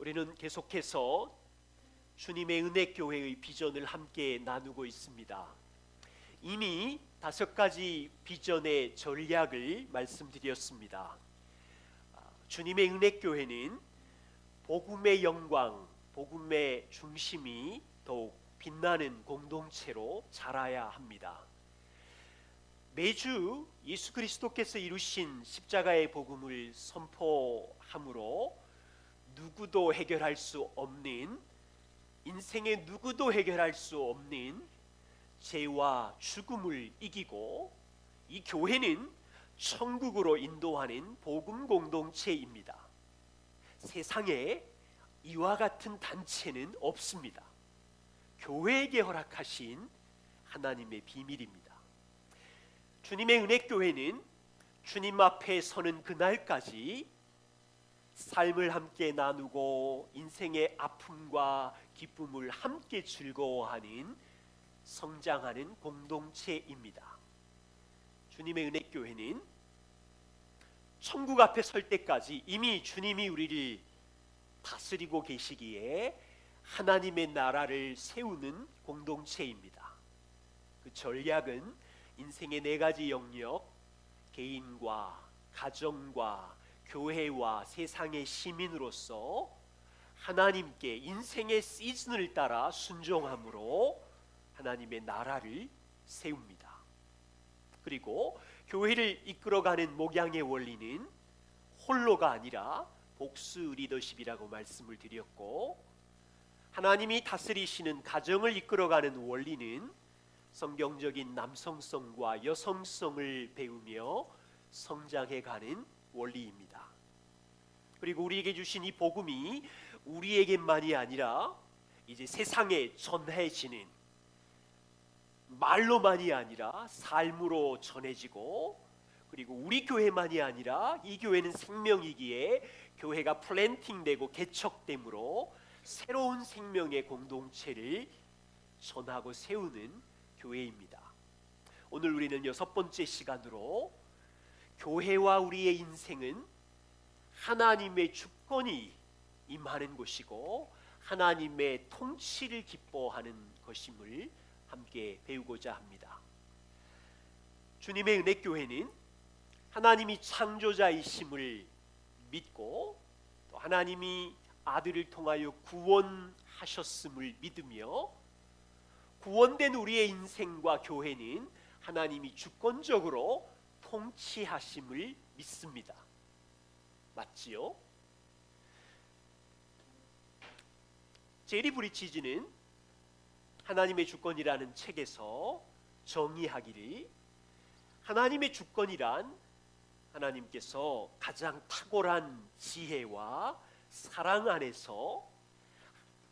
우리는 계속해서 주님의 은혜교회의 비전을 함께 나누고 있습니다. 이미 5가지 비전의 전략을 말씀드렸습니다. 주님의 은혜교회는 복음의 영광, 복음의 중심이 더욱 빛나는 공동체로 자라야 합니다. 매주 예수 그리스도께서 이루신 십자가의 복음을 선포함으로 누구도 해결할 수 없는, 인생의 누구도 해결할 수 없는 죄와 죽음을 이기고 이 교회는 천국으로 인도하는 복음 공동체입니다. 세상에 이와 같은 단체는 없습니다. 교회에게 허락하신 하나님의 비밀입니다. 주님의 은혜교회는 주님 앞에 서는 그날까지 삶을 함께 나누고 인생의 아픔과 기쁨을 함께 즐거워하는 성장하는 공동체입니다. 주님의 은혜교회는 천국 앞에 설 때까지 이미 주님이 우리를 다스리고 계시기에 하나님의 나라를 세우는 공동체입니다. 그 전략은 인생의 4가지 영역, 개인과 가정과 교회와 세상의 시민으로서 하나님께 인생의 시즌을 따라 순종함으로 하나님의 나라를 세웁니다. 그리고 교회를 이끌어가는 목양의 원리는 홀로가 아니라 복수 리더십이라고 말씀을 드렸고, 하나님이 다스리시는 가정을 이끌어가는 원리는 성경적인 남성성과 여성성을 배우며 성장해가는 원리입니다. 그리고 우리에게 주신 이 복음이 우리에게만이 아니라 이제 세상에 전해지는, 말로만이 아니라 삶으로 전해지고, 그리고 우리 교회만이 아니라 이 교회는 생명이기에 교회가 플랜팅되고 개척됨으로 새로운 생명의 공동체를 전하고 세우는 교회입니다. 오늘 우리는 6번째 시간으로 교회와 우리의 인생은 하나님의 주권이 임하는 곳이고 하나님의 통치를 기뻐하는 것임을 함께 배우고자 합니다. 주님의 은혜교회는 하나님이 창조자이심을 믿고 또 하나님이 아들을 통하여 구원하셨음을 믿으며, 구원된 우리의 인생과 교회는 하나님이 주권적으로 통치하심을 믿습니다. 맞지요? 제리 브리치즈는 하나님의 주권이라는 책에서 정의하기를, 하나님의 주권이란 하나님께서 가장 탁월한 지혜와 사랑 안에서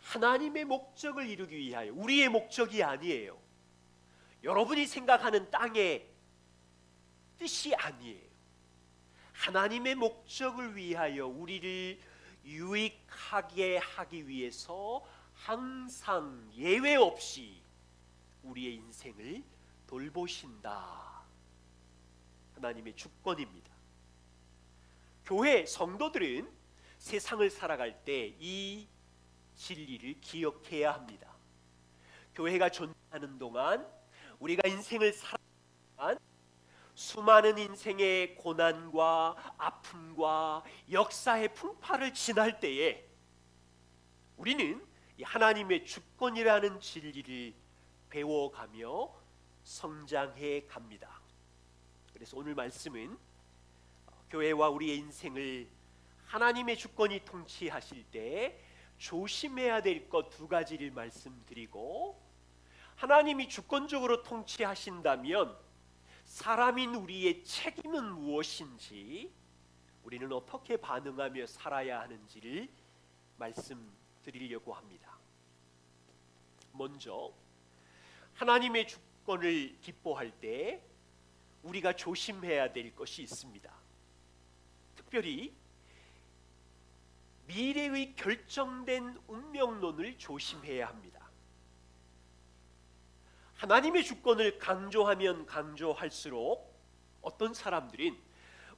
하나님의 목적을 이루기 위하여, 우리의 목적이 아니에요. 여러분이 생각하는 땅의 뜻이 아니에요. 하나님의 목적을 위하여 우리를 유익하게 하기 위해서 항상 예외 없이 우리의 인생을 돌보신다. 하나님의 주권입니다. 교회 성도들은 세상을 살아갈 때 이 진리를 기억해야 합니다. 교회가 존재하는 동안, 우리가 인생을 살아가는 수많은 인생의 고난과 아픔과 역사의 풍파를 지날 때에 우리는 이 하나님의 주권이라는 진리를 배워가며 성장해 갑니다. 그래서 오늘 말씀은 교회와 우리의 인생을 하나님의 주권이 통치하실 때 조심해야 될 것 2가지를 말씀드리고, 하나님이 주권적으로 통치하신다면 사람인 우리의 책임은 무엇인지, 우리는 어떻게 반응하며 살아야 하는지를 말씀드리려고 합니다. 먼저 하나님의 주권을 기뻐할 때 우리가 조심해야 될 것이 있습니다. 특별히 미래의 결정된 운명론을 조심해야 합니다. 하나님의 주권을 강조하면 강조할수록 어떤 사람들은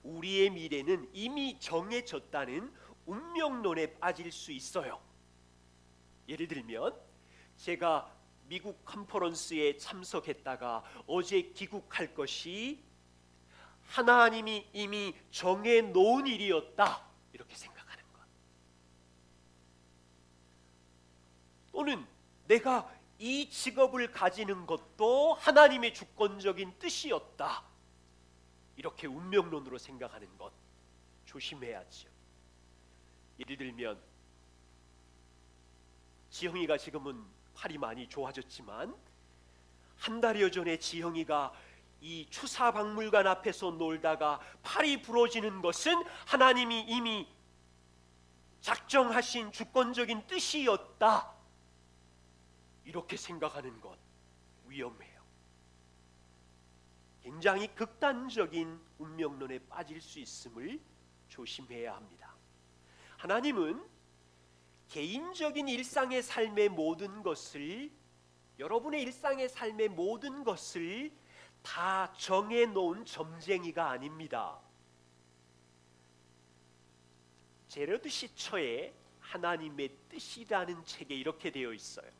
우리의 미래는 이미 정해졌다는 운명론에 빠질 수 있어요. 예를 들면 제가 미국 컨퍼런스에 참석했다가 어제 귀국할 것이 하나님이 이미 정해놓은 일이었다, 이렇게 생각하는 것. 또는 내가 이 직업을 가지는 것도 하나님의 주권적인 뜻이었다, 이렇게 운명론으로 생각하는 것 조심해야지요. 예를 들면 지영이가 지금은 팔이 많이 좋아졌지만 한 달여 전에 지영이가 이 추사박물관 앞에서 놀다가 팔이 부러지는 것은 하나님이 이미 작정하신 주권적인 뜻이었다, 이렇게 생각하는 것 위험해요. 굉장히 극단적인 운명론에 빠질 수 있음을 조심해야 합니다. 하나님은 개인적인 일상의 삶의 모든 것을, 여러분의 일상의 삶의 모든 것을 다 정해놓은 점쟁이가 아닙니다. 제러드 시처의 하나님의 뜻이라는 책에 이렇게 되어 있어요.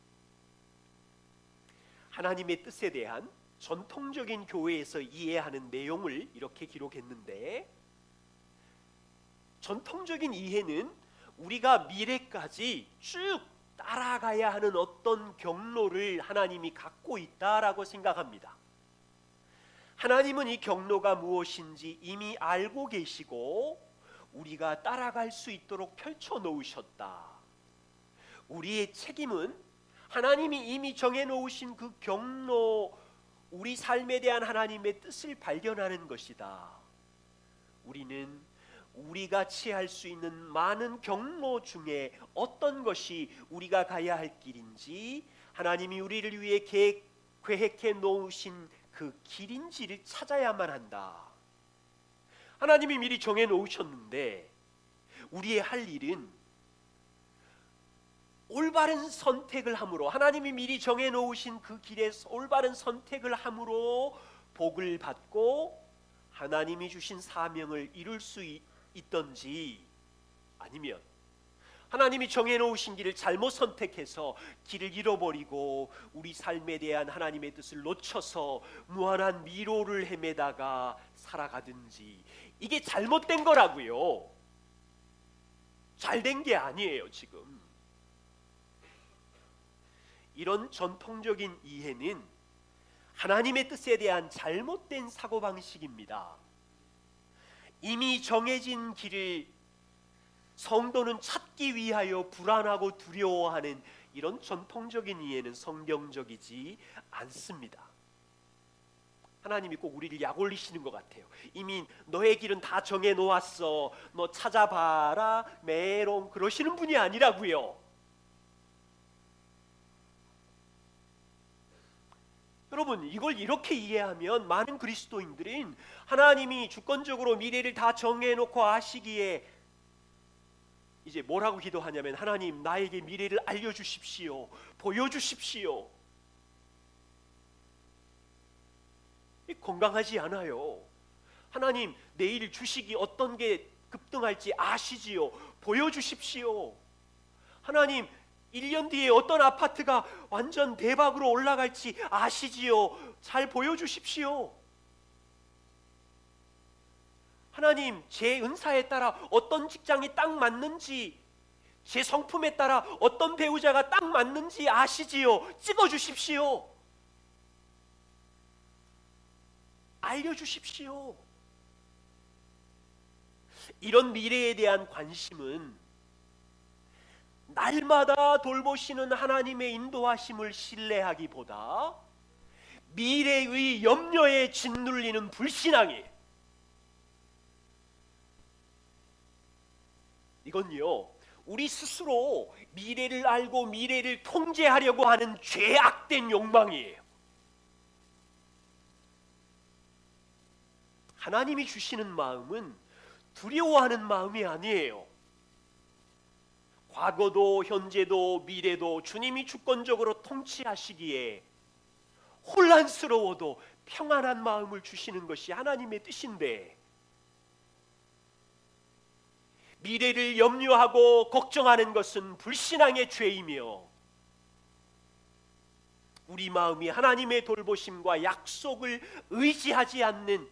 하나님의 뜻에 대한 전통적인 교회에서 이해하는 내용을 이렇게 기록했는데, 전통적인 이해는 우리가 미래까지 쭉 따라가야 하는 어떤 경로를 하나님이 갖고 있다라고 생각합니다. 하나님은 이 경로가 무엇인지 이미 알고 계시고 우리가 따라갈 수 있도록 펼쳐 놓으셨다. 우리의 책임은 하나님이 이미 정해 놓으신 그 경로, 우리 삶에 대한 하나님의 뜻을 발견하는 것이다. 우리는 우리가 취할 수 있는 많은 경로 중에 어떤 것이 우리가 가야 할 길인지, 하나님이 우리를 위해 계획해 놓으신 그 길인지를 찾아야만 한다. 하나님이 미리 정해 놓으셨는데 우리의 할 일은 올바른 선택을 함으로, 하나님이 미리 정해 놓으신 그 길에서 올바른 선택을 함으로 복을 받고 하나님이 주신 사명을 이룰 수 있던지, 아니면 하나님이 정해 놓으신 길을 잘못 선택해서 길을 잃어버리고 우리 삶에 대한 하나님의 뜻을 놓쳐서 무한한 미로를 헤매다가 살아가든지, 이게 잘못된 거라고요. 잘된 게 아니에요. 지금 이런 전통적인 이해는 하나님의 뜻에 대한 잘못된 사고방식입니다. 이미 정해진 길을 성도는 찾기 위하여 불안하고 두려워하는 이런 전통적인 이해는 성경적이지 않습니다. 하나님이 꼭 우리를 약올리시는 것 같아요. 이미 너의 길은 다 정해 놓았어, 너 찾아봐라 메롱, 그러시는 분이 아니라고요. 여러분, 이걸 이렇게 이해하면 많은 그리스도인들은 하나님이 주권적으로 미래를 다 정해놓고 아시기에 이제 뭐라고 기도하냐면, 하나님 나에게 미래를 알려주십시오, 보여주십시오. 건강하지 않아요. 하나님 내일 주식이 어떤 게 급등할지 아시지요, 보여주십시오. 하나님 1년 뒤에 어떤 아파트가 완전 대박으로 올라갈지 아시지요, 잘 보여주십시오. 하나님 제 은사에 따라 어떤 직장이 딱 맞는지, 제 성품에 따라 어떤 배우자가 딱 맞는지 아시지요, 찍어주십시오. 알려주십시오. 이런 미래에 대한 관심은 날마다 돌보시는 하나님의 인도하심을 신뢰하기보다 미래의 염려에 짓눌리는 불신앙이에요. 이건요, 우리 스스로 미래를 알고 미래를 통제하려고 하는 죄악된 욕망이에요. 하나님이 주시는 마음은 두려워하는 마음이 아니에요. 과거도 현재도 미래도 주님이 주권적으로 통치하시기에 혼란스러워도 평안한 마음을 주시는 것이 하나님의 뜻인데, 미래를 염려하고 걱정하는 것은 불신앙의 죄이며, 우리 마음이 하나님의 돌보심과 약속을 의지하지 않는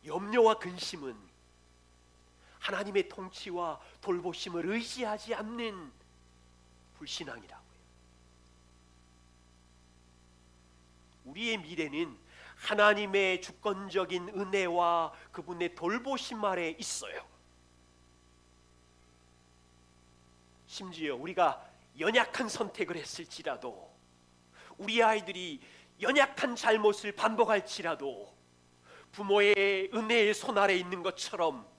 염려와 근심은 하나님의 통치와 돌보심을 의지하지 않는 불신앙이라고요. 우리의 미래는 하나님의 주권적인 은혜와 그분의 돌보심 아래 있어요. 심지어 우리가 연약한 선택을 했을지라도, 우리 아이들이 연약한 잘못을 반복할지라도 부모의 은혜의 손 아래 있는 것처럼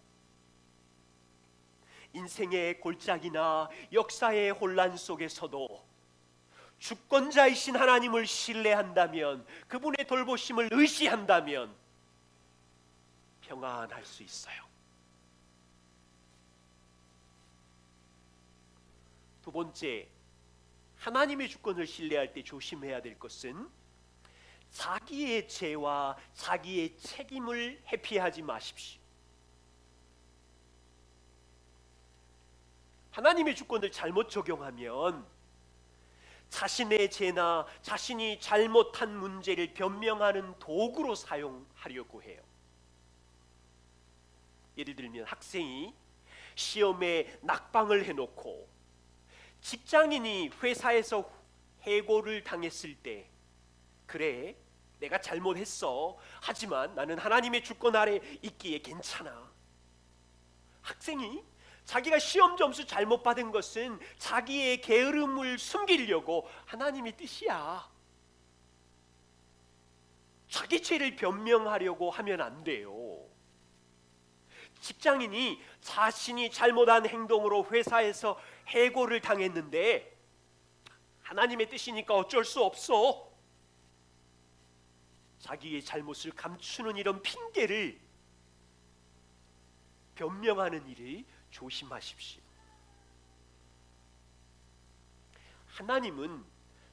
인생의 골짜기나 역사의 혼란 속에서도 주권자이신 하나님을 신뢰한다면, 그분의 돌보심을 의지한다면 평안할 수 있어요. 두 번째, 하나님의 주권을 신뢰할 때 조심해야 될 것은 자기의 죄와 자기의 책임을 회피하지 마십시오. 하나님의 주권을 잘못 적용하면 자신의 죄나 자신이 잘못한 문제를 변명하는 도구로 사용하려고 해요. 예를 들면 학생이 시험에 낙방을 해놓고 직장인이 회사에서 해고를 당했을 때, 그래, 내가 잘못했어. 하지만 나는 하나님의 주권 아래 있기에 괜찮아. 학생이 자기가 시험 점수 잘못 받은 것은 자기의 게으름을 숨기려고 하나님의 뜻이야. 자기 죄를 변명하려고 하면 안 돼요. 직장인이 자신이 잘못한 행동으로 회사에서 해고를 당했는데 하나님의 뜻이니까 어쩔 수 없어. 자기의 잘못을 감추는 이런 핑계를 변명하는 일을 조심하십시오. 하나님은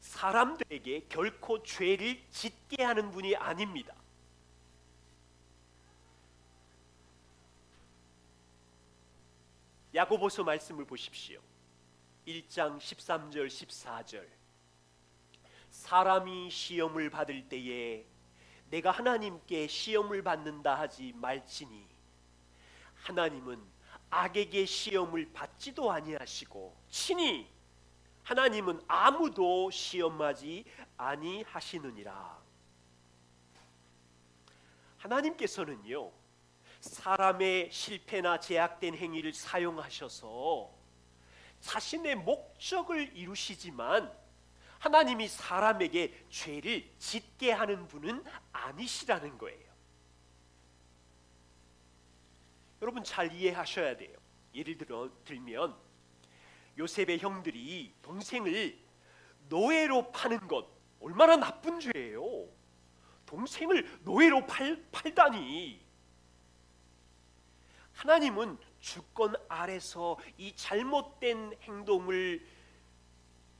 사람들에게 결코 죄를 짓게 하는 분이 아닙니다. 야고보서 말씀을 보십시오. 1장 13절 14절. 사람이 시험을 받을 때에 내가 하나님께 시험을 받는다 하지 말지니 하나님은 악에게 시험을 받지도 아니하시고 친히 하나님은 아무도 시험하지 아니하시느니라. 하나님께서는요, 사람의 실패나 제약된 행위를 사용하셔서 자신의 목적을 이루시지만 하나님이 사람에게 죄를 짓게 하는 분은 아니시라는 거예요. 여러분 잘 이해하셔야 돼요. 예를 들면 요셉의 형들이 동생을 노예로 파는 것, 얼마나 나쁜 죄예요. 동생을 노예로 팔다니. 하나님은 주권 아래서 이 잘못된 행동을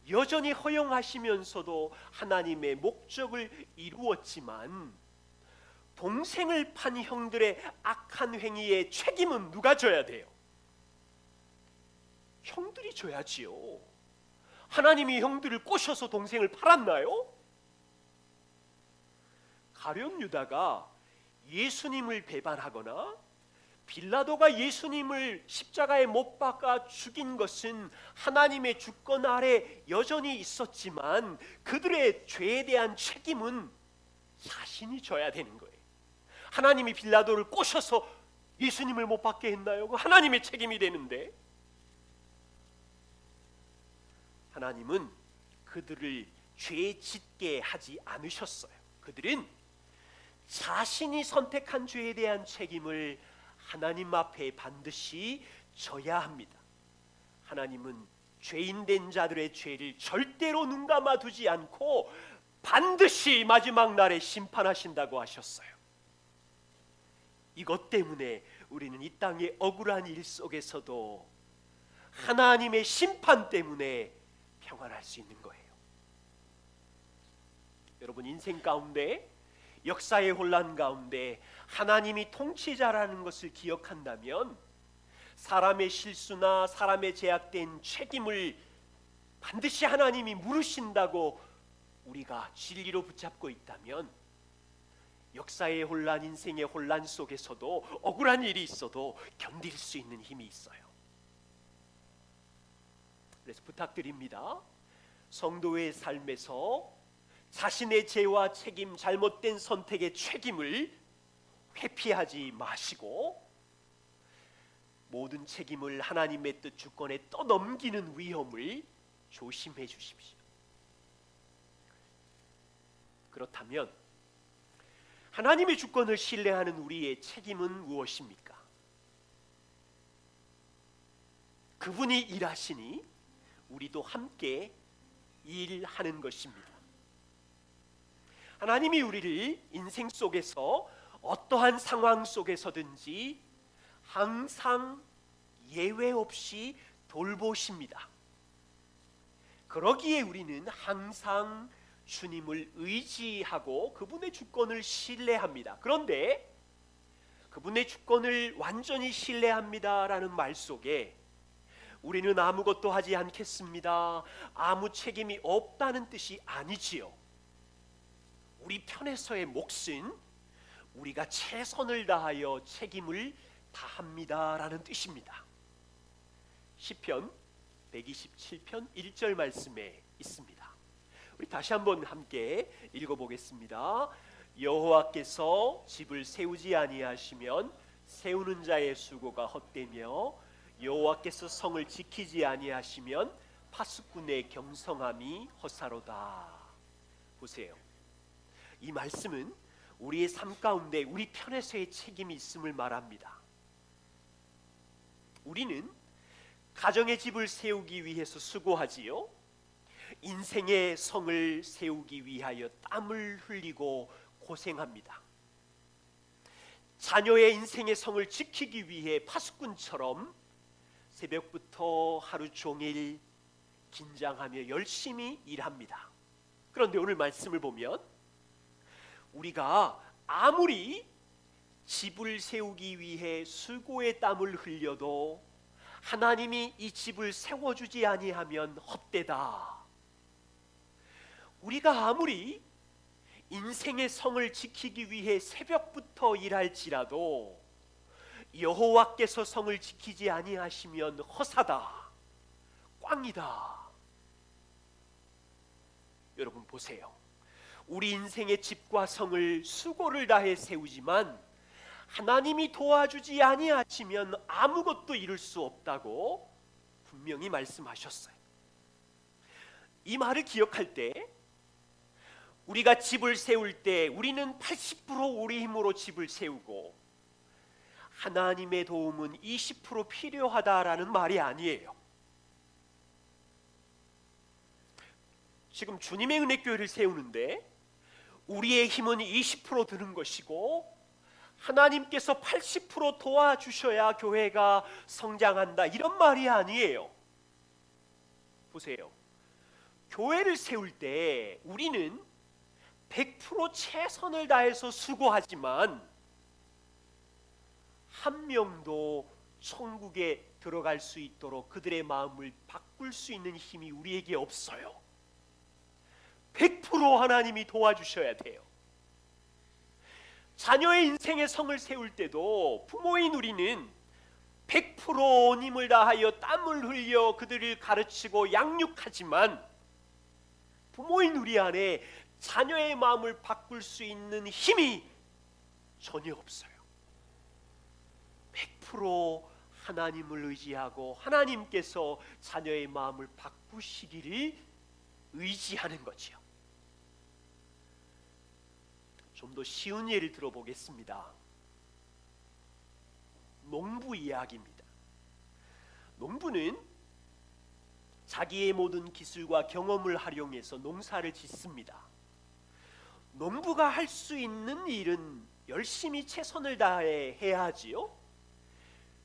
여전히 허용하시면서도 하나님의 목적을 이루었지만, 동생을 판 형들의 악한 행위의 책임은 누가 져야 돼요? 형들이 져야지요. 하나님이 형들을 꼬셔서 동생을 팔았나요? 가룟 유다가 예수님을 배반하거나 빌라도가 예수님을 십자가에 못 박아 죽인 것은 하나님의 주권 아래 여전히 있었지만 그들의 죄에 대한 책임은 자신이 져야 되는 거예요. 하나님이 빌라도를 꼬셔서 예수님을 못 박게 했나요? 하나님의 책임이 되는데, 하나님은 그들을 죄 짓게 하지 않으셨어요. 그들은 자신이 선택한 죄에 대한 책임을 하나님 앞에 반드시 져야 합니다. 하나님은 죄인된 자들의 죄를 절대로 눈 감아 두지 않고 반드시 마지막 날에 심판하신다고 하셨어요. 이것 때문에 우리는 이 땅의 억울한 일 속에서도 하나님의 심판 때문에 평안할 수 있는 거예요. 여러분, 인생 가운데, 역사의 혼란 가운데 하나님이 통치자라는 것을 기억한다면 사람의 실수나 사람의 제약된 책임을 반드시 하나님이 물으신다고 우리가 진리로 붙잡고 있다면 역사의 혼란, 인생의 혼란 속에서도 억울한 일이 있어도 견딜 수 있는 힘이 있어요. 그래서 부탁드립니다. 성도의 삶에서 자신의 죄와 책임, 잘못된 선택의 책임을 회피하지 마시고 모든 책임을 하나님의 뜻 주권에 떠넘기는 위험을 조심해 주십시오. 그렇다면 하나님의 주권을 신뢰하는 우리의 책임은 무엇입니까? 그분이 일하시니 우리도 함께 일하는 것입니다. 하나님이 우리를 인생 속에서 어떠한 상황 속에서든지 항상 예외 없이 돌보십니다. 그러기에 우리는 항상 주님을 의지하고 그분의 주권을 신뢰합니다. 그런데 그분의 주권을 완전히 신뢰합니다라는 말 속에 우리는 아무것도 하지 않겠습니다, 아무 책임이 없다는 뜻이 아니지요. 우리 편에서의 몫은 우리가 최선을 다하여 책임을 다합니다라는 뜻입니다. 시편 127편 1절 말씀에 있습니다. 우리 다시 한번 함께 읽어보겠습니다. 여호와께서 집을 세우지 아니하시면 세우는 자의 수고가 헛되며 여호와께서 성을 지키지 아니하시면 파수꾼의 경성함이 헛사로다. 보세요. 이 말씀은 우리의 삶 가운데 우리 편에서의 책임이 있음을 말합니다. 우리는 가정의 집을 세우기 위해서 수고하지요. 인생의 성을 세우기 위하여 땀을 흘리고 고생합니다. 자녀의 인생의 성을 지키기 위해 파수꾼처럼 새벽부터 하루 종일 긴장하며 열심히 일합니다. 그런데 오늘 말씀을 보면 우리가 아무리 집을 세우기 위해 수고의 땀을 흘려도 하나님이 이 집을 세워주지 아니하면 헛되다. 우리가 아무리 인생의 성을 지키기 위해 새벽부터 일할지라도 여호와께서 성을 지키지 아니하시면 허사다, 꽝이다. 여러분 보세요. 우리 인생의 집과 성을 수고를 다해 세우지만 하나님이 도와주지 아니하시면 아무것도 이룰 수 없다고 분명히 말씀하셨어요. 이 말을 기억할 때 우리가 집을 세울 때 우리는 80% 우리 힘으로 집을 세우고 하나님의 도움은 20% 필요하다라는 말이 아니에요. 지금 주님의 은혜교회를 세우는데 우리의 힘은 20% 드는 것이고 하나님께서 80% 도와주셔야 교회가 성장한다, 이런 말이 아니에요. 보세요. 교회를 세울 때 우리는 100% 최선을 다해서 수고하지만 한 명도 천국에 들어갈 수 있도록 그들의 마음을 바꿀 수 있는 힘이 우리에게 없어요. 100% 하나님이 도와주셔야 돼요. 자녀의 인생의 성을 세울 때도 부모인 우리는 100% 온 힘을 다하여 땀을 흘려 그들을 가르치고 양육하지만 부모인 우리 안에 자녀의 마음을 바꿀 수 있는 힘이 전혀 없어요. 100% 하나님을 의지하고 하나님께서 자녀의 마음을 바꾸시기를 의지하는 거지요. 좀 더 쉬운 예를 들어보겠습니다. 농부 이야기입니다. 농부는 자기의 모든 기술과 경험을 활용해서 농사를 짓습니다. 농부가 할 수 있는 일은 열심히 최선을 다해 해야 하지요.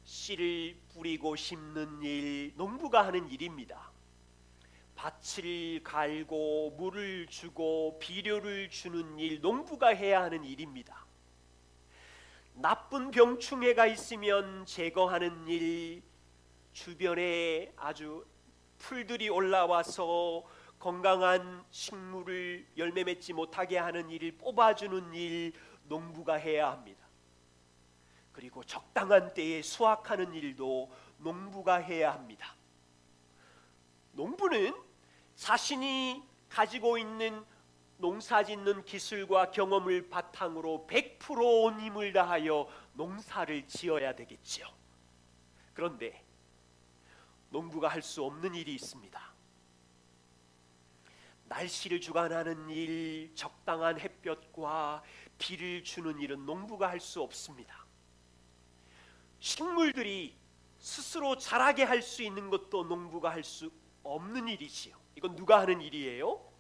씨를 뿌리고 심는 일, 농부가 하는 일입니다. 밭을 갈고 물을 주고 비료를 주는 일, 농부가 해야 하는 일입니다. 나쁜 병충해가 있으면 제거하는 일, 주변에 아주 풀들이 올라와서 건강한 식물을 열매 맺지 못하게 하는 일을 뽑아주는 일, 농부가 해야 합니다. 그리고 적당한 때에 수확하는 일도 농부가 해야 합니다. 농부는 자신이 가지고 있는 농사짓는 기술과 경험을 바탕으로 100% 온 힘을 다하여 농사를 지어야 되겠지요. 그런데 농부가 할 수 없는 일이 있습니다. 날씨를 주관하는 일, 적당한 햇볕과 비를 주는 일은 농부가 할 수 없습니다. 식물들이 스스로 자라게 할 수 있는 것도 농부가 할 수 없는 일이지요. 이건 누가 하는 일이에요?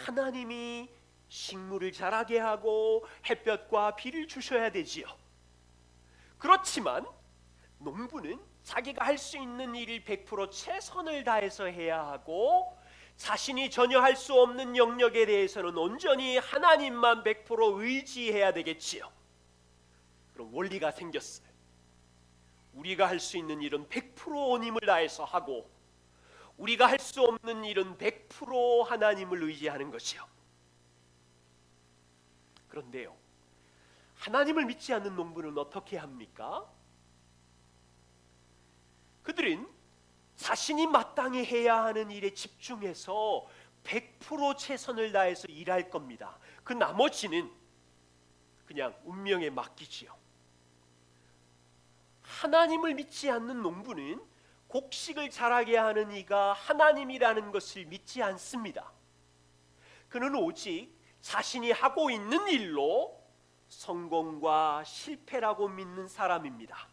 하나님이 식물을 자라게 하고 햇볕과 비를 주셔야 되지요. 그렇지만 농부는 자기가 할 수 있는 일을 100% 최선을 다해서 해야 하고, 자신이 전혀 할 수 없는 영역에 대해서는 온전히 하나님만 100% 의지해야 되겠지요. 그럼 원리가 생겼어요. 우리가 할 수 있는 일은 100% 온 힘을 다해서 하고, 우리가 할 수 없는 일은 100% 하나님을 의지하는 것이요. 그런데요, 하나님을 믿지 않는 농부는 어떻게 합니까? 그들은 자신이 마땅히 해야 하는 일에 집중해서 100% 최선을 다해서 일할 겁니다. 그 나머지는 그냥 운명에 맡기지요. 하나님을 믿지 않는 농부는 곡식을 자라게 하는 이가 하나님이라는 것을 믿지 않습니다. 그는 오직 자신이 하고 있는 일로 성공과 실패라고 믿는 사람입니다.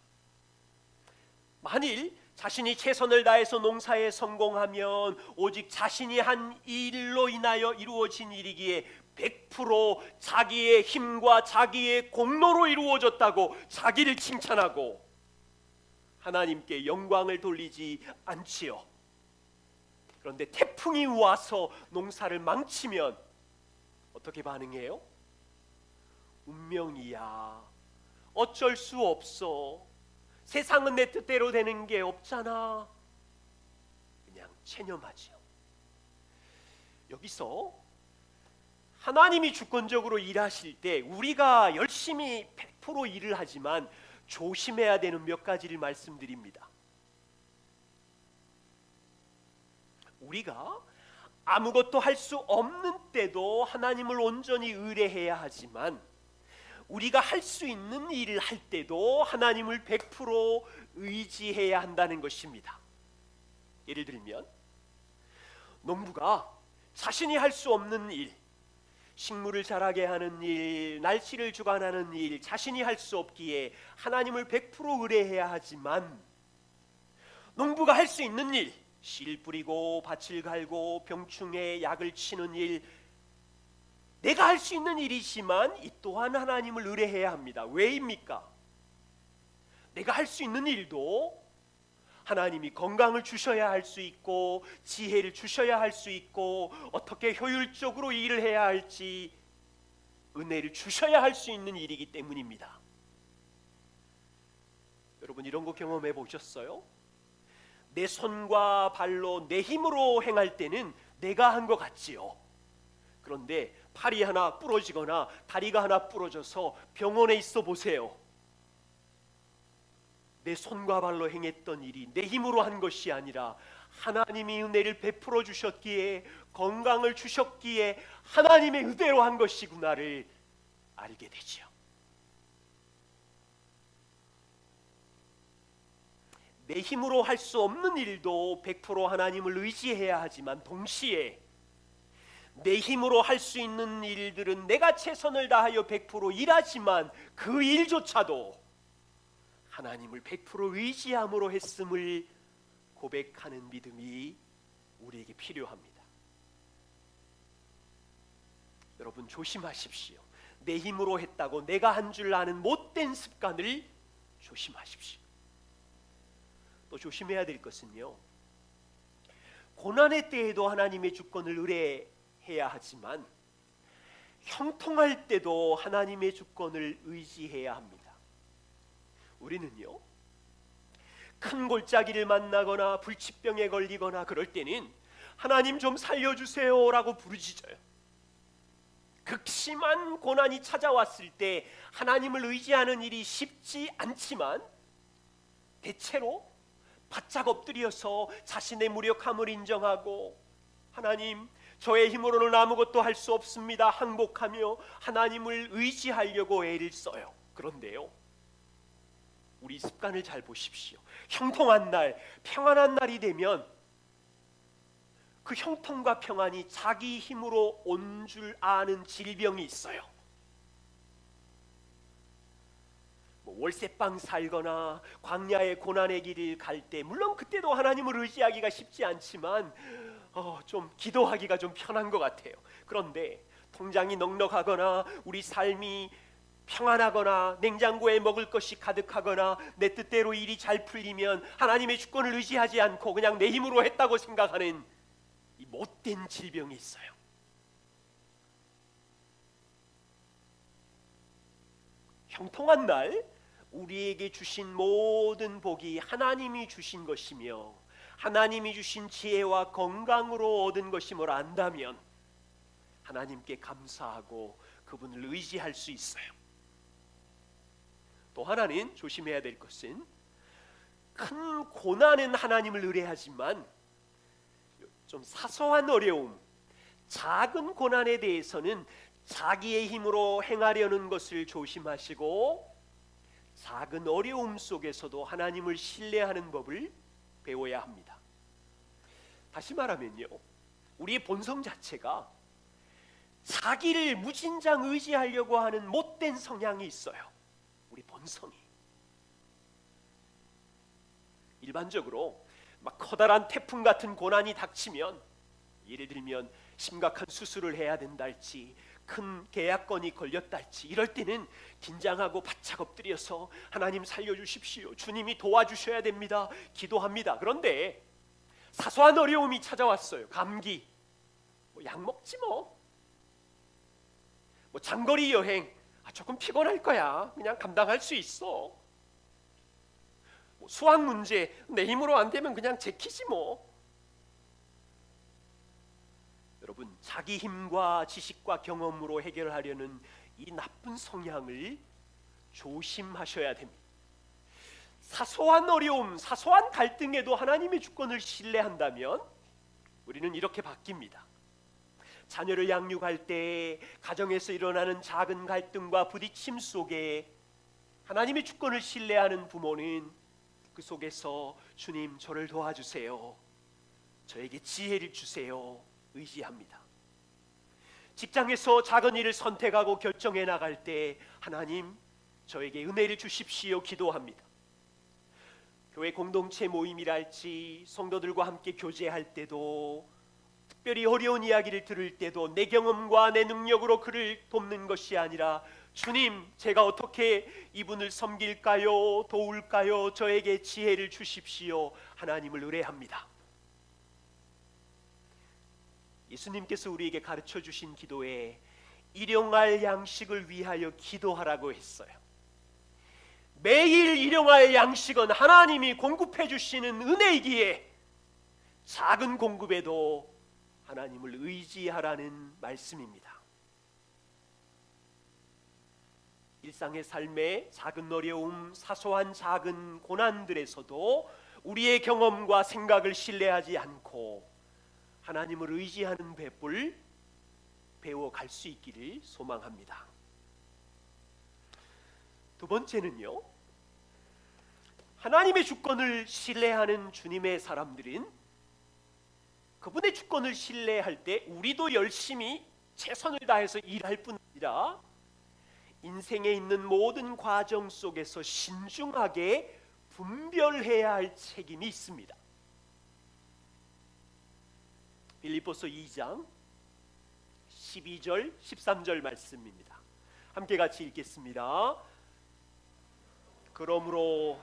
만일 자신이 최선을 다해서 농사에 성공하면 오직 자신이 한 일로 인하여 이루어진 일이기에 100% 자기의 힘과 자기의 공로로 이루어졌다고 자기를 칭찬하고 하나님께 영광을 돌리지 않지요. 그런데 태풍이 와서 농사를 망치면 어떻게 반응해요? 운명이야, 어쩔 수 없어, 세상은 내 뜻대로 되는 게 없잖아, 그냥 체념하지요. 여기서 하나님이 주권적으로 일하실 때 우리가 열심히 100% 일을 하지만 조심해야 되는 몇 가지를 말씀드립니다. 우리가 아무것도 할 수 없는 때도 하나님을 온전히 의뢰해야 하지만, 우리가 할 수 있는 일을 할 때도 하나님을 100% 의지해야 한다는 것입니다. 예를 들면 농부가 자신이 할 수 없는 일, 식물을 자라게 하는 일, 날씨를 주관하는 일, 자신이 할 수 없기에 하나님을 100% 의뢰해야 하지만, 농부가 할 수 있는 일, 씨 뿌리고 밭을 갈고 병충해 약을 치는 일, 내가 할 수 있는 일이지만 이 또한 하나님을 의뢰해야 합니다. 왜입니까? 내가 할 수 있는 일도 하나님이 건강을 주셔야 할 수 있고, 지혜를 주셔야 할 수 있고, 어떻게 효율적으로 일을 해야 할지 은혜를 주셔야 할 수 있는 일이기 때문입니다. 여러분, 이런 거 경험해 보셨어요? 내 손과 발로 내 힘으로 행할 때는 내가 한 것 같지요. 그런데 팔이 하나 부러지거나 다리가 하나 부러져서 병원에 있어 보세요. 내 손과 발로 행했던 일이 내 힘으로 한 것이 아니라 하나님이 은혜를 베풀어 주셨기에, 건강을 주셨기에 하나님의 은혜로 한 것이구나를 알게 되지요. 내 힘으로 할 수 없는 일도 100% 하나님을 의지해야 하지만, 동시에 내 힘으로 할 수 있는 일들은 내가 최선을 다하여 100% 일하지만 그 일조차도 하나님을 100% 의지함으로 했음을 고백하는 믿음이 우리에게 필요합니다. 여러분, 조심하십시오. 내 힘으로 했다고 내가 한 줄 아는 못된 습관을 조심하십시오. 또 조심해야 될 것은요, 고난의 때에도 하나님의 주권을 의뢰해야 하지만 형통할 때도 하나님의 주권을 의지해야 합니다. 우리는요, 큰 골짜기를 만나거나 불치병에 걸리거나 그럴 때는 하나님 좀 살려주세요 라고 부르짖어요. 극심한 고난이 찾아왔을 때 하나님을 의지하는 일이 쉽지 않지만 대체로 바짝 엎드려서 자신의 무력함을 인정하고, 하나님, 저의 힘으로는 아무것도 할 수 없습니다, 항복하며 하나님을 의지하려고 애를 써요. 그런데요, 우리 습관을 잘 보십시오. 형통한 날, 평안한 날이 되면 그 형통과 평안이 자기 힘으로 온 줄 아는 질병이 있어요. 월세방 살거나 광야의 고난의 길을 갈 때, 물론 그때도 하나님을 의지하기가 쉽지 않지만 좀 기도하기가 좀 편한 것 같아요. 그런데 통장이 넉넉하거나 우리 삶이 평안하거나 냉장고에 먹을 것이 가득하거나 내 뜻대로 일이 잘 풀리면 하나님의 주권을 의지하지 않고 그냥 내 힘으로 했다고 생각하는 이 못된 질병이 있어요. 형통한 날 우리에게 주신 모든 복이 하나님이 주신 것이며 하나님이 주신 지혜와 건강으로 얻은 것임을 안다면 하나님께 감사하고 그분을 의지할 수 있어요. 또 하나는 조심해야 될 것은, 큰 고난은 하나님을 의뢰하지만 좀 사소한 어려움, 작은 고난에 대해서는 자기의 힘으로 행하려는 것을 조심하시고 작은 어려움 속에서도 하나님을 신뢰하는 법을 배워야 합니다. 다시 말하면요, 우리의 본성 자체가 자기를 무진장 의지하려고 하는 못된 성향이 있어요. 우리 본성이. 일반적으로 막 커다란 태풍 같은 고난이 닥치면, 예를 들면 심각한 수술을 해야 된달지 큰 계약건이 걸렸달지 이럴 때는 긴장하고 바짝 엎드려서 하나님 살려주십시오, 주님이 도와주셔야 됩니다, 기도합니다. 그런데 사소한 어려움이 찾아왔어요. 감기, 약 먹지 뭐 장거리 여행, 조금 피곤할 거야, 그냥 감당할 수 있어. 수학 문제, 내 힘으로 안 되면 그냥 제키지 뭐. 여러분, 자기 힘과 지식과 경험으로 해결하려는 이 나쁜 성향을 조심하셔야 됩니다. 사소한 어려움, 사소한 갈등에도 하나님의 주권을 신뢰한다면 우리는 이렇게 바뀝니다. 자녀를 양육할 때 가정에서 일어나는 작은 갈등과 부딪힘 속에 하나님의 주권을 신뢰하는 부모는 그 속에서 주님, 저를 도와주세요, 저에게 지혜를 주세요 의지합니다. 직장에서 작은 일을 선택하고 결정해 나갈 때 하나님, 저에게 은혜를 주십시오 기도합니다. 교회 공동체 모임이랄지 성도들과 함께 교제할 때도, 특별히 어려운 이야기를 들을 때도 내 경험과 내 능력으로 그를 돕는 것이 아니라 주님, 제가 어떻게 이분을 섬길까요, 도울까요, 저에게 지혜를 주십시오, 하나님을 의뢰합니다. 예수님께서 우리에게 가르쳐 주신 기도에 일용할 양식을 위하여 기도하라고 했어요. 매일 일용할 양식은 하나님이 공급해 주시는 은혜이기에 작은 공급에도 하나님을 의지하라는 말씀입니다. 일상의 삶의 작은 어려움, 사소한 작은 고난들에서도 우리의 경험과 생각을 신뢰하지 않고 하나님을 의지하는 배불 배워갈 수 있기를 소망합니다. 두 번째는요, 하나님의 주권을 신뢰하는 주님의 사람들은 그분의 주권을 신뢰할 때 우리도 열심히 최선을 다해서 일할 뿐 아니라 인생에 있는 모든 과정 속에서 신중하게 분별해야 할 책임이 있습니다. 빌립보서 2장 12절 13절 말씀입니다. 함께 같이 읽겠습니다. 그러므로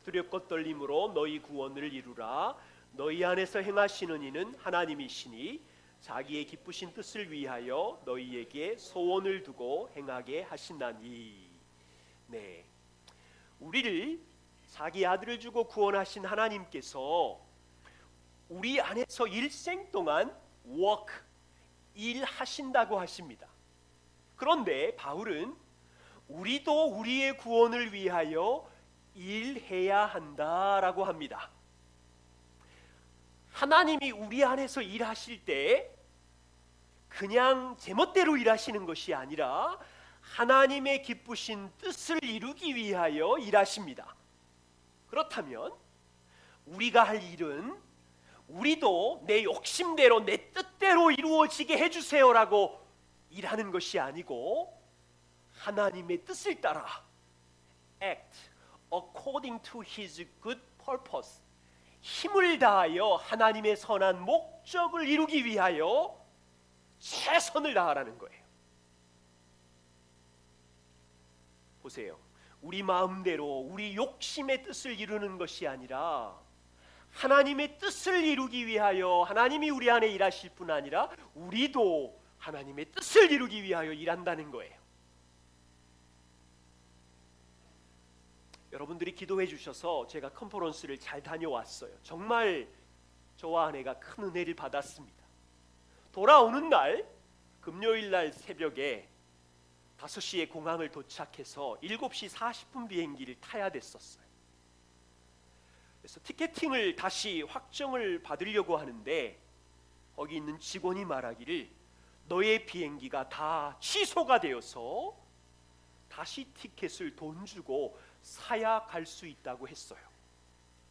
두렵고 떨림으로 너희 구원을 이루라. 너희 안에서 행하시는 이는 하나님이시니 자기의 기쁘신 뜻을 위하여 너희에게 소원을 두고 행하게 하시나니. 네, 우리를 자기 아들을 주고 구원하신 하나님께서 우리 안에서 일생 동안 work, 일하신다고 하십니다. 그런데 바울은 우리도 우리의 구원을 위하여 일해야 한다라고 합니다. 하나님이 우리 안에서 일하실 때 그냥 제멋대로 일하시는 것이 아니라 하나님의 기쁘신 뜻을 이루기 위하여 일하십니다. 그렇다면 우리가 할 일은 우리도 내 욕심대로 내 뜻대로 이루어지게 해주세요라고 일하는 것이 아니고 하나님의 뜻을 따라 act according to His good purpose, 힘을 다하여 하나님의 선한 목적을 이루기 위하여 최선을 다하라는 거예요. 보세요. 우리 마음대로 우리 욕심의 뜻을 이루는 것이 아니라 하나님의 뜻을 이루기 위하여 하나님이 우리 안에 일하실 뿐 아니라 우리도 하나님의 뜻을 이루기 위하여 일한다는 거예요. 여러분들이 기도해 주셔서 제가 컨퍼런스를 잘 다녀왔어요. 정말 저와 아내가 큰 은혜를 받았습니다. 돌아오는 날 금요일 날 새벽에 5시에 공항을 도착해서 7시 40분 비행기를 타야 됐었어요. 그래서 티켓팅을 다시 확정을 받으려고 하는데 거기 있는 직원이 말하기를 너의 비행기가 다 취소가 되어서 다시 티켓을 돈 주고 사야 갈 수 있다고 했어요.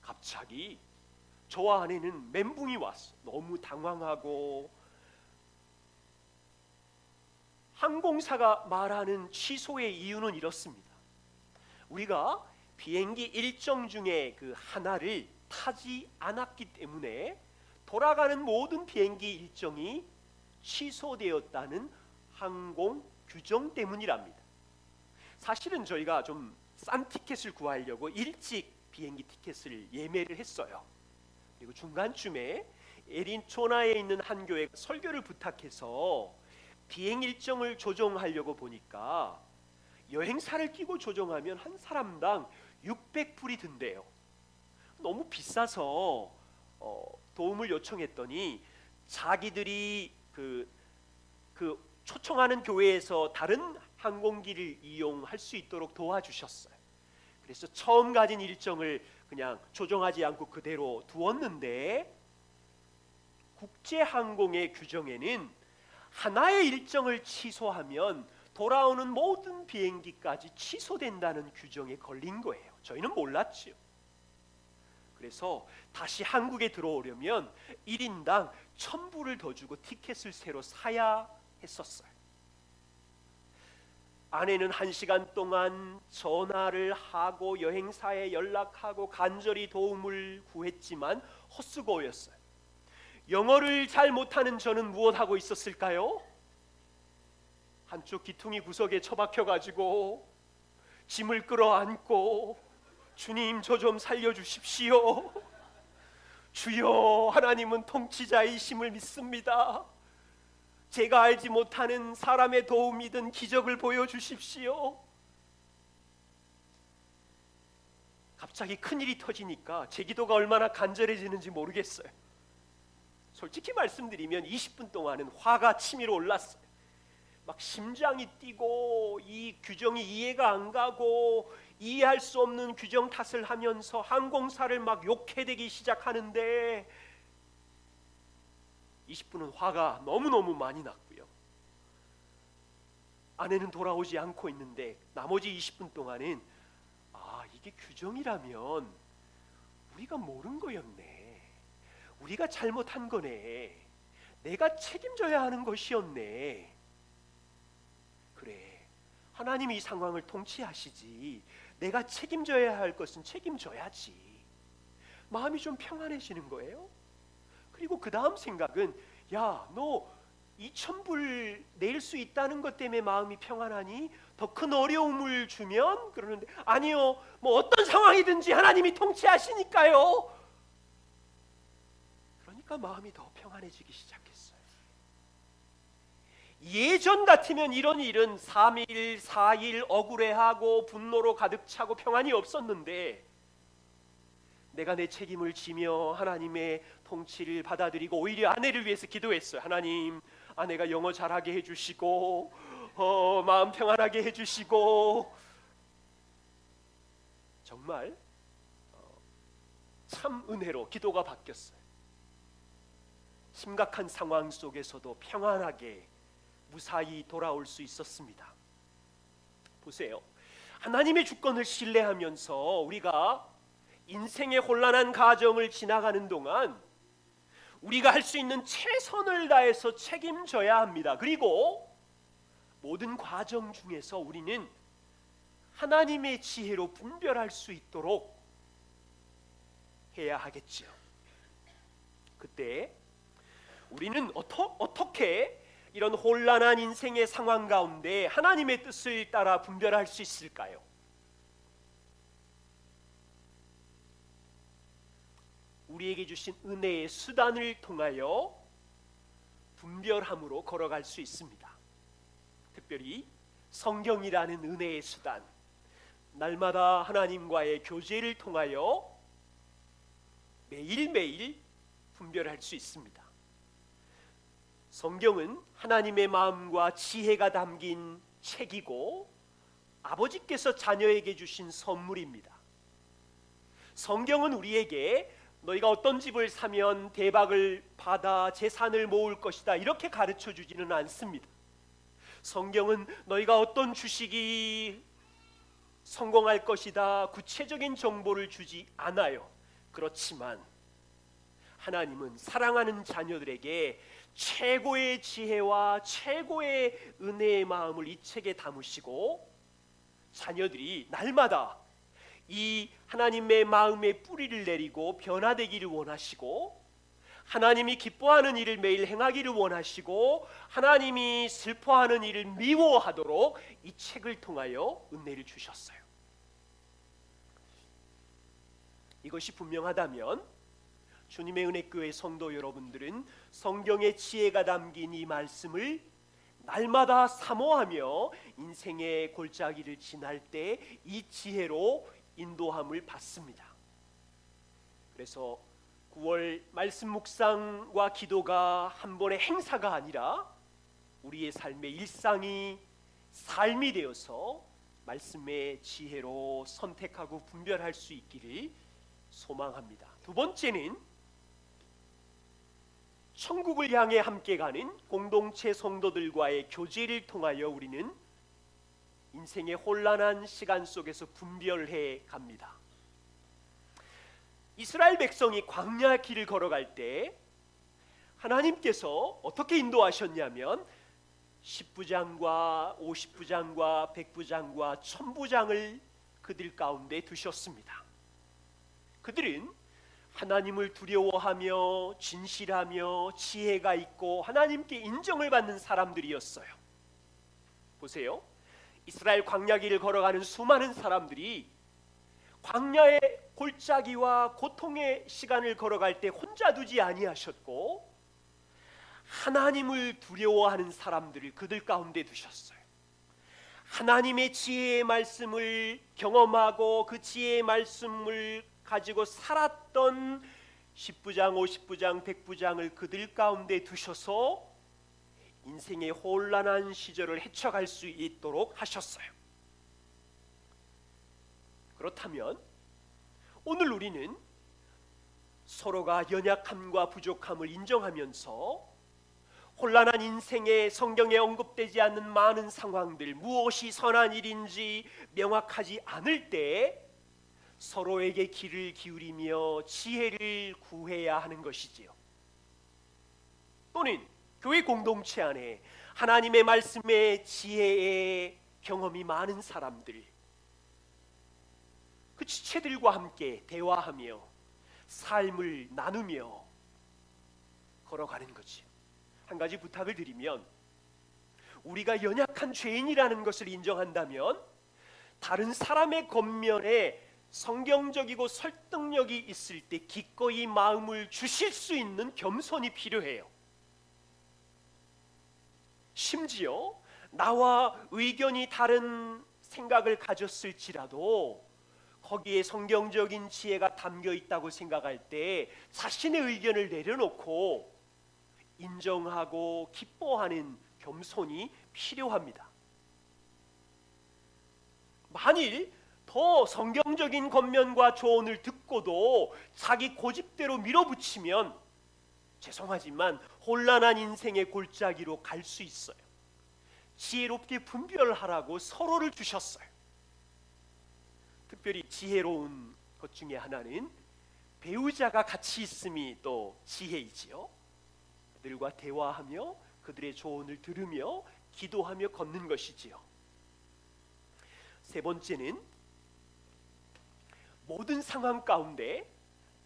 갑자기 저와 아내는 멘붕이 왔어. 너무 당황하고 항공사가 말하는 취소의 이유는 이렇습니다. 우리가 비행기 일정 중에 그 하나를 타지 않았기 때문에 돌아가는 모든 비행기 일정이 취소되었다는 항공 규정 때문이랍니다. 사실은 저희가 좀 싼 티켓을 구하려고 일찍 비행기 티켓을 예매를 했어요. 그리고 중간쯤에 에린초나에 있는 한 교회 설교를 부탁해서 비행 일정을 조정하려고 보니까 여행사를 끼고 조정하면 한 사람당 600불이 든대요. 너무 비싸서 도움을 요청했더니 자기들이 그 초청하는 교회에서 다른 항공기를 이용할 수 있도록 도와주셨어요. 그래서 처음 가진 일정을 그냥 조정하지 않고 그대로 두었는데 국제항공의 규정에는 하나의 일정을 취소하면 돌아오는 모든 비행기까지 취소된다는 규정에 걸린 거예요. 저희는 몰랐죠. 그래서 다시 한국에 들어오려면 1인당 1,000불을 더 주고 티켓을 새로 사야 했었어요. 아내는 1시간 동안 전화를 하고 여행사에 연락하고 간절히 도움을 구했지만 헛수고였어요. 영어를 잘 못하는 저는 무엇하고 있었을까요? 한쪽 귀퉁이 구석에 처박혀가지고 짐을 끌어안고 주님 저 좀 살려주십시오. 주여 하나님은 통치자이심을 믿습니다. 제가 알지 못하는 사람의 도움이든 기적을 보여주십시오. 갑자기 큰일이 터지니까 제 기도가 얼마나 간절해지는지 모르겠어요. 솔직히 말씀드리면 20분 동안은 화가 치밀어 올랐어요. 막 심장이 뛰고 이 규정이 이해가 안 가고 이해할 수 없는 규정 탓을 하면서 항공사를 막 욕해대기 시작하는데 20분은 화가 너무너무 많이 났고요. 아내는 돌아오지 않고 있는데 나머지 20분 동안은 이게 규정이라면 우리가 모른 거였네. 우리가 잘못한 거네. 내가 책임져야 하는 것이었네. 그래, 하나님이 이 상황을 통치하시지. 내가 책임져야 할 것은 책임져야지. 마음이 좀 평안해지는 거예요. 그리고 그 다음 생각은 야, 너 2,000불 낼 수 있다는 것 때문에 마음이 평안하니 더 큰 어려움을 주면 그러는데 아니요, 뭐 어떤 상황이든지 하나님이 통치하시니까요. 그러니까 마음이 더 평안해지기 시작했어요. 예전 같으면 이런 일은 3일, 4일 억울해하고 분노로 가득 차고 평안이 없었는데 내가 내 책임을 지며 하나님의 통치를 받아들이고 오히려 아내를 위해서 기도했어요. 하나님, 아내가 영어 잘하게 해주시고 마음 평안하게 해주시고. 정말 참 은혜로 기도가 바뀌었어요. 심각한 상황 속에서도 평안하게 무사히 돌아올 수 있었습니다. 보세요, 하나님의 주권을 신뢰하면서 우리가 인생의 혼란한 가정을 지나가는 동안 우리가 할 수 있는 최선을 다해서 책임져야 합니다. 그리고 모든 과정 중에서 우리는 하나님의 지혜로 분별할 수 있도록 해야 하겠지요. 그때 우리는 어떻게 이런 혼란한 인생의 상황 가운데 하나님의 뜻을 따라 분별할 수 있을까요? 우리에게 주신 은혜의 수단을 통하여 분별함으로 걸어갈 수 있습니다. 특별히 성경이라는 은혜의 수단, 날마다 하나님과의 교제를 통하여 매일매일 분별할 수 있습니다. 성경은 하나님의 마음과 지혜가 담긴 책이고 아버지께서 자녀에게 주신 선물입니다. 성경은 우리에게 너희가 어떤 집을 사면 대박을 받아 재산을 모을 것이다 이렇게 가르쳐 주지는 않습니다. 성경은 너희가 어떤 주식이 성공할 것이다 구체적인 정보를 주지 않아요. 그렇지만 하나님은 사랑하는 자녀들에게 최고의 지혜와 최고의 은혜의 마음을 이 책에 담으시고 자녀들이 날마다 이 하나님의 마음의 뿌리를 내리고 변화되기를 원하시고 하나님이 기뻐하는 일을 매일 행하기를 원하시고 하나님이 슬퍼하는 일을 미워하도록 이 책을 통하여 은혜를 주셨어요. 이것이 분명하다면 주님의 은혜교회 성도 여러분들은 성경의 지혜가 담긴 이 말씀을 날마다 사모하며 인생의 골짜기를 지날 때 이 지혜로 인도함을 받습니다. 그래서 9월 말씀 묵상과 기도가 한 번의 행사가 아니라 우리의 삶의 일상이 삶이 되어서 말씀의 지혜로 선택하고 분별할 수 있기를 소망합니다. 두 번째는 천국을 향해 함께 가는 공동체 성도들과의 교제를 통하여 우리는 인생의 혼란한 시간 속에서 분별해 갑니다. 이스라엘 백성이 광야 길을 걸어갈 때 하나님께서 어떻게 인도하셨냐면 10부장과 50부장과 100부장과 1000부장을 그들 가운데 두셨습니다. 그들은 하나님을 두려워하며 진실하며 지혜가 있고 하나님께 인정을 받는 사람들이었어요. 보세요, 이스라엘 광야 길을 걸어가는 수많은 사람들이 광야의 골짜기와 고통의 시간을 걸어갈 때 혼자 두지 아니하셨고 하나님을 두려워하는 사람들을 그들 가운데 두셨어요. 하나님의 지혜의 말씀을 경험하고 그 지혜의 말씀을 가지고 살았던 10부장, 50부장, 100부장을 그들 가운데 두셔서 인생의 혼란한 시절을 헤쳐갈 수 있도록 하셨어요. 그렇다면 오늘 우리는 서로가 연약함과 부족함을 인정하면서 혼란한 인생에 성경에 언급되지 않는 많은 상황들, 무엇이 선한 일인지 명확하지 않을 때 서로에게 귀를 기울이며 지혜를 구해야 하는 것이지요. 또는 교회 공동체 안에 하나님의 말씀의 지혜의 경험이 많은 사람들, 그 지체들과 함께 대화하며 삶을 나누며 걸어가는 거지. 한 가지 부탁을 드리면, 우리가 연약한 죄인이라는 것을 인정한다면 다른 사람의 겉면에 성경적이고 설득력이 있을 때 기꺼이 마음을 주실 수 있는 겸손이 필요해요. 심지어 나와 의견이 다른 생각을 가졌을지라도 거기에 성경적인 지혜가 담겨 있다고 생각할 때 자신의 의견을 내려놓고 인정하고 기뻐하는 겸손이 필요합니다. 만일 더 성경적인 겉면과 조언을 듣고도 자기 고집대로 밀어붙이면 죄송하지만 혼란한 인생의 골짜기로 갈 수 있어요. 지혜롭게 분별하라고 서로를 주셨어요. 특별히 지혜로운 것 중에 하나는 배우자가 같이 있음이 또 지혜이지요. 그들과 대화하며 그들의 조언을 들으며 기도하며 걷는 것이지요. 세 번째는 모든 상황 가운데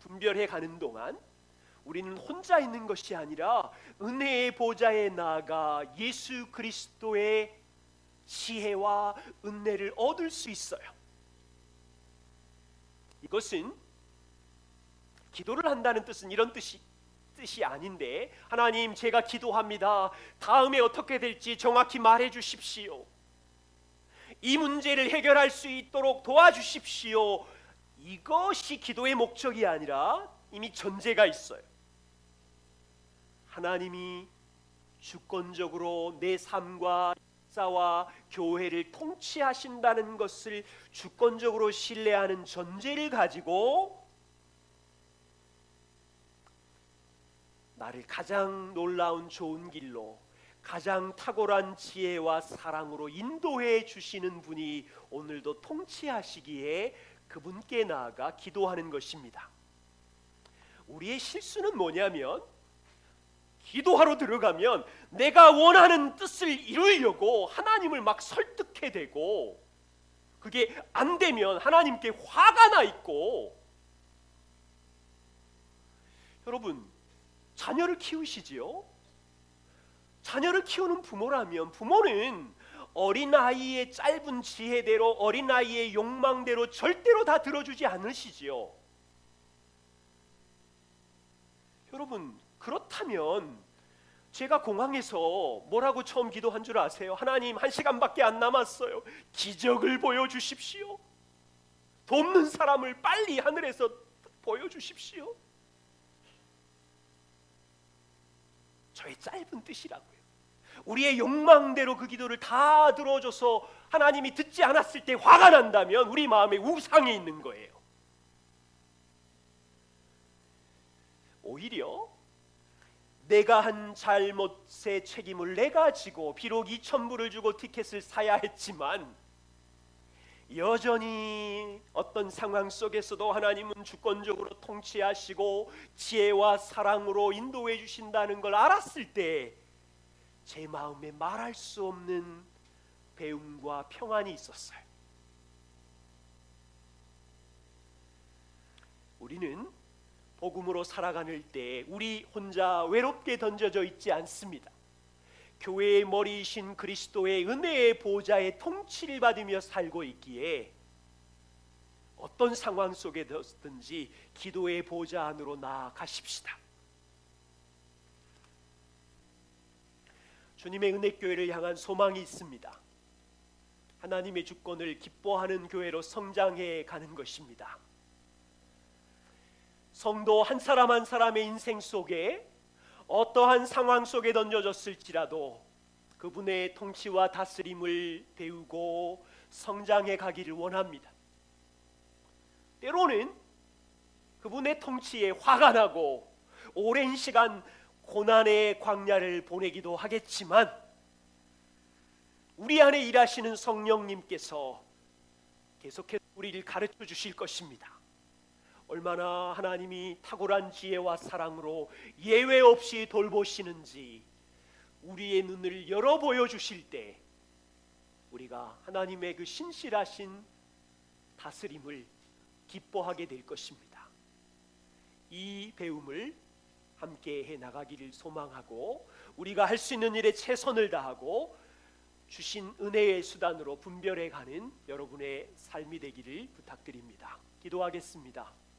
분별해 가는 동안 우리는 혼자 있는 것이 아니라 은혜의 보좌에 나아가 예수 그리스도의 지혜와 은혜를 얻을 수 있어요. 이것은 기도를 한다는 뜻은 이런 뜻이 아닌데, 하나님 제가 기도합니다. 다음에 어떻게 될지 정확히 말해 주십시오. 이 문제를 해결할 수 있도록 도와주십시오. 이것이 기도의 목적이 아니라 이미 전제가 있어요. 하나님이 주권적으로 내 삶과 역사와 교회를 통치하신다는 것을 주권적으로 신뢰하는 전제를 가지고 나를 가장 놀라운 좋은 길로, 가장 탁월한 지혜와 사랑으로 인도해 주시는 분이 오늘도 통치하시기에 그분께 나아가 기도하는 것입니다. 우리의 실수는 뭐냐면, 기도하러 들어가면 내가 원하는 뜻을 이루려고 하나님을 막 설득해대고, 그게 안 되면 하나님께 화가 나 있고. 여러분, 자녀를 키우시지요? 자녀를 키우는 부모라면 부모는 어린아이의 짧은 지혜대로, 어린아이의 욕망대로 절대로 다 들어주지 않으시지요. 여러분, 그렇다면 제가 공항에서 뭐라고 처음 기도한 줄 아세요? 하나님, 1시간밖에 안 남았어요. 기적을 보여주십시오. 돕는 사람을 빨리 하늘에서 보여주십시오. 저의 짧은 뜻이라고요. 우리의 욕망대로 그 기도를 다 들어줘서 하나님이 듣지 않았을 때 화가 난다면 우리 마음에 우상이 있는 거예요. 오히려 내가 한 잘못의 책임을 내가 지고, 비록 2,000불을 주고 티켓을 사야 했지만 여전히 어떤 상황 속에서도 하나님은 주권적으로 통치하시고 지혜와 사랑으로 인도해 주신다는 걸 알았을 때 제 마음에 말할 수 없는 배움과 평안이 있었어요. 우리는 복음으로 살아가는 때 우리 혼자 외롭게 던져져 있지 않습니다. 교회의 머리이신 그리스도의 은혜의 보좌의 통치를 받으며 살고 있기에 어떤 상황 속에든지 기도의 보좌 안으로 나아가십시다. 주님의 은혜교회를 향한 소망이 있습니다. 하나님의 주권을 기뻐하는 교회로 성장해 가는 것입니다. 성도 한 사람 한 사람의 인생 속에 어떠한 상황 속에 던져졌을지라도 그분의 통치와 다스림을 배우고 성장해 가기를 원합니다. 때로는 그분의 통치에 화가 나고 오랜 시간 고난의 광야를 보내기도 하겠지만 우리 안에 일하시는 성령님께서 계속해서 우리를 가르쳐 주실 것입니다. 얼마나 하나님이 탁월한 지혜와 사랑으로 예외 없이 돌보시는지 우리의 눈을 열어 보여주실 때 우리가 하나님의 그 신실하신 다스림을 기뻐하게 될 것입니다. 이 배움을 함께 해 나가기를 소망하고 우리가 할 수 있는 일에 최선을 다하고 주신 은혜의 수단으로 분별해 가는 여러분의 삶이 되기를 부탁드립니다. 기도하겠습니다.